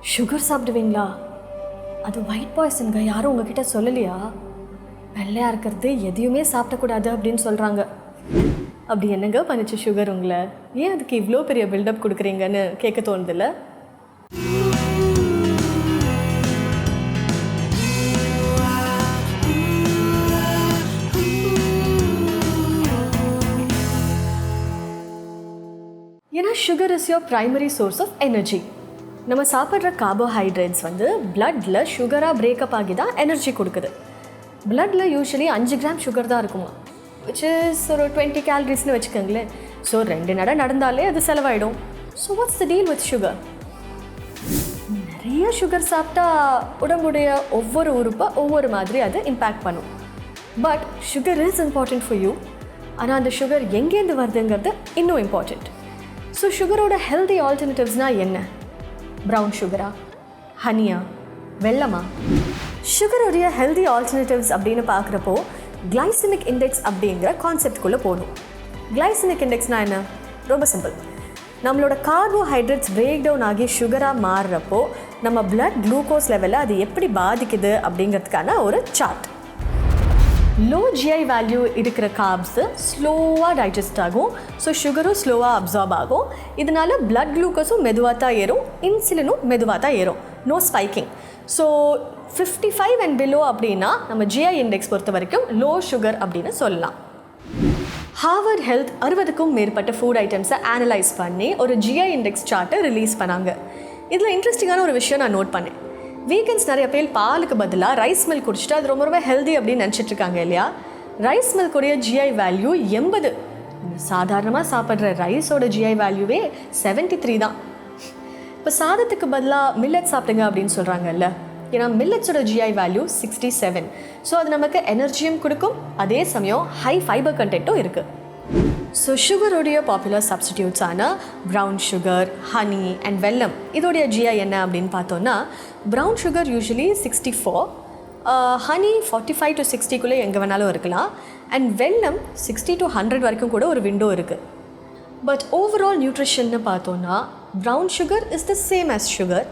Sugar சாப்பிடுவீங்களா? அது white பாய்சனுங்க. யாரும் உங்ககிட்ட சொல்லலையா? வெள்ளையாக இருக்கிறது எதையுமே சாப்பிடக்கூடாது அப்படின்னு சொல்கிறாங்க. அப்படி என்னங்க பண்ணிச்சு சுகர் உங்களை? ஏன் அதுக்கு இவ்வளோ பெரிய பில்டப் கொடுக்குறீங்கன்னு கேட்க தோணுதில்ல? ஏன்னா sugar is your primary source of energy. நம்ம சாப்பிட்ற கார்போஹைட்ரேட்ஸ் பிளட்டில் சுகராக பிரேக்கப் ஆகி தான் எனர்ஜி கொடுக்குது. பிளட்டில் யூஸ்வலி 5 கிராம் சுகர் தான் இருக்குமா, விச் இஸ் ஒரு 20 கேலரிஸ்னு வச்சுக்கோங்களேன். ஸோ 2 நடந்தாலே அது செலவாயிடும். So what's the deal with sugar? நிறைய சுகர் சாப்பிட்டா உடம்புடைய ஒவ்வொரு உறுப்பை ஒவ்வொரு மாதிரி அது இம்பேக்ட் பண்ணும். But sugar is important for you. ஆனால் அந்த சுகர் எங்கேருந்து வருதுங்கிறது இன்னும் இம்பார்ட்டண்ட். ஸோ சுகரோட ஹெல்தி ஆல்டர்னேட்டிவ்ஸ்னால் என்ன? ப்ரௌன் சுகரா, ஹனியா, வெல்லமா? சுகருடைய ஹெல்தி ஆல்டர்னேட்டிவ்ஸ் அப்படின்னு பார்க்குறப்போ கிளைசமிக் இண்டெக்ஸ் அப்படிங்கிற கான்செப்ட்குள்ளே போகணும். கிளைசமிக் இண்டெக்ஸ்னால் என்ன? ரொம்ப சிம்பிள். நம்மளோட கார்போஹைட்ரேட்ஸ் பிரேக் டவுன் ஆகி சுகராக மாறுறப்போ நம்ம பிளட் குளுக்கோஸ் லெவலில் அது எப்படி பாதிக்குது அப்படிங்கிறதுக்கான ஒரு சார்ட். லோ ஜிஐ வேல்யூ இருக்கிற கார்ப்ஸு ஸ்லோவாக டைஜஸ்ட் ஆகும். ஸோ சுகரும் ஸ்லோவாக அப்சார்ப் ஆகும். இதனால பிளட் குளுக்கோஸும் மெதுவாக தான் ஏறும், இன்சுலினும் மெதுவாக தான் ஏறும். No spiking. So 55 and below அப்படின்னா நம்ம ஜிஐ இண்டெக்ஸ் பொறுத்த வரைக்கும் லோ சுகர் அப்படின்னு சொல்லலாம். ஹார்வர்ட் ஹெல்த் 60க்கும் மேற்பட்ட ஃபுட் ஐட்டம்ஸை அனலைஸ் பண்ணி ஒரு ஜிஐ இண்டெக்ஸ் சார்ட்டை ரிலீஸ் பண்ணாங்க. இதில் இன்ட்ரெஸ்டிங்கான ஒரு விஷயம் நான் நோட் பண்ணேன். வீக்கெண்ட்ஸ் நிறைய பேர் பாலுக்கு பதிலாக ரைஸ் மில்க் குடிச்சிட்டு அது ரொம்ப ஹெல்தி அப்படின்னு நினச்சிட்ருக்காங்க இல்லையா? ரைஸ் மில்க்குடைய ஜிஐ வேல்யூ 80. சாதாரணமாக சாப்பிட்ற ரைஸோட ஜிஐ வேல்யூவே 73 தான். இப்போ சாதத்துக்கு பதிலாக மில்லட் சாப்பிடுங்க அப்படின்னு சொல்கிறாங்கல்ல, ஏன்னா மில்லட்ஸோட ஜிஐ வேல்யூ 67. ஸோ அது நமக்கு எனர்ஜியும் கொடுக்கும், அதே சமயம் ஹை ஃபைபர் கண்டென்ட்டும் இருக்குது. ஸோ சுகருடைய பாப்புலர் சப்ஸ்டிடியூட்ஸான ப்ரௌன் சுகர், ஹனி அண்ட் வெல்லம் இதோடைய ஜிஐ என்ன அப்படின்னு பார்த்தோன்னா, brown sugar usually 64, honey 45 to 60க்குள்ளே எங்கே வேணாலும் இருக்கலாம், அண்ட் வெல்லம் 60 to 100 வரைக்கும் கூட ஒரு விண்டோ இருக்குது. பட் ஓவரால் நியூட்ரிஷன்னு பார்த்தோன்னா brown sugar is the same as sugar.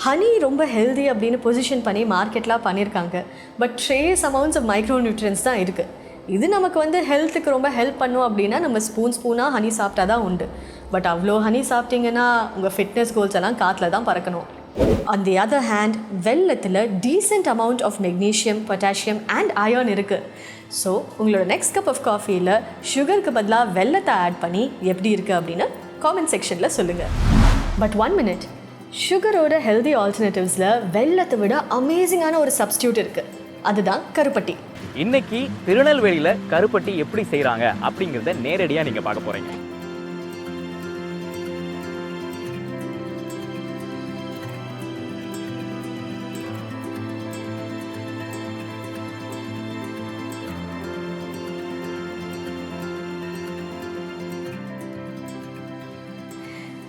Honey ரொம்ப ஹெல்தி அப்படின்னு பொசிஷன் பண்ணி மார்க்கெட்லாம் பண்ணியிருக்காங்க. But trace amounts of micronutrients தான் இருக்குது. இது நமக்கு ஹெல்த்துக்கு ரொம்ப ஹெல்ப் பண்ணும் அப்படின்னா நம்ம ஸ்பூனாக ஹனி சாப்பிட்டா தான் உண்டு. பட் அவ்வளோ ஹனி சாப்பிட்டீங்கன்னா உங்கள் ஃபிட்னஸ் கோல்ஸ் எல்லாம் காற்றுல தான் பறக்கணும். ஆன் தி அதர் ஹேண்ட் வெல்லத்தில் decent amount of magnesium, potassium and iron இருக்குது. ஸோ உங்களோட நெக்ஸ்ட் கப் ஆஃப் காஃபியில் சுகருக்கு பதிலாக வெல்லத்தை ஆட் பண்ணி எப்படி இருக்குது அப்படின்னு காமெண்ட் செக்ஷனில் சொல்லுங்கள். பட் 1 minute, சுகரோட ஹெல்தி ஆல்டர்னேட்டிவ்ஸில் வெல்லத்தை விட அமேசிங்கான ஒரு சப்ஸ்டியூட் இருக்குது. அதுதான் கருப்பட்டி. இன்னைக்கு திருநெல்வேலியில் கருப்பட்டி எப்படி செய்கிறாங்க அப்படிங்கிறத நேரடியாக நீங்கள் பார்க்க போகிறீங்க.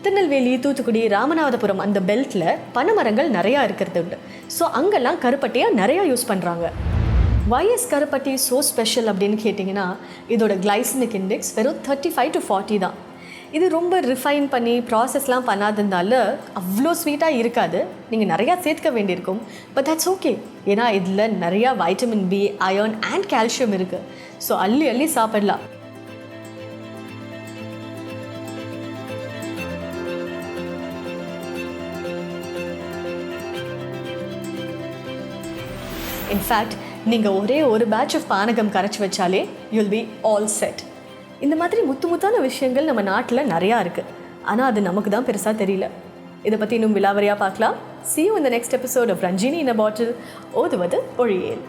திருநெல்வேலி, தூத்துக்குடி, ராமநாதபுரம் அந்த பெல்ட்டில் பனைமரங்கள் நிறையா இருக்கிறது உண்டு. ஸோ அங்கெல்லாம் கருப்பட்டியை நிறையா யூஸ் பண்ணுறாங்க. வைஎஸ் கருப்பட்டி ஸோ ஸ்பெஷல் அப்படின்னு கேட்டிங்கன்னா இதோட கிளைசமிக் இண்டெக்ஸ் வெறும் 35 to 40 தான். இது ரொம்ப ரிஃபைன் பண்ணி ப்ராசஸ்லாம் பண்ணாததுனால அவ்வளோ ஸ்வீட்டாக இருக்காது. நீங்கள் நிறையா சேர்த்துக்க வேண்டியிருக்கும். பட் தட்ஸ் ஓகே, ஏன்னா இதில் நிறையா vitamin B, iron and calcium இருக்குது. ஸோ அள்ளி சாப்பிடலாம். இன்ஃபேக்ட் நீங்கள் ஒரே ஒரு பேட்ச் ஆஃப் பானகம் கரைச்சி வச்சாலே யூல் பி ஆல் செட். இந்த மாதிரி முத்தான விஷயங்கள் நம்ம நாட்டில் நிறையா இருக்குது. ஆனால் அது நமக்கு தான் பெருசாக தெரியல. இதை பற்றி இன்னும் விலாவரியாக பார்க்கலாம். See you in the next episode of Ranjini in a Bottle. ஓதுவது ஒழியேல்.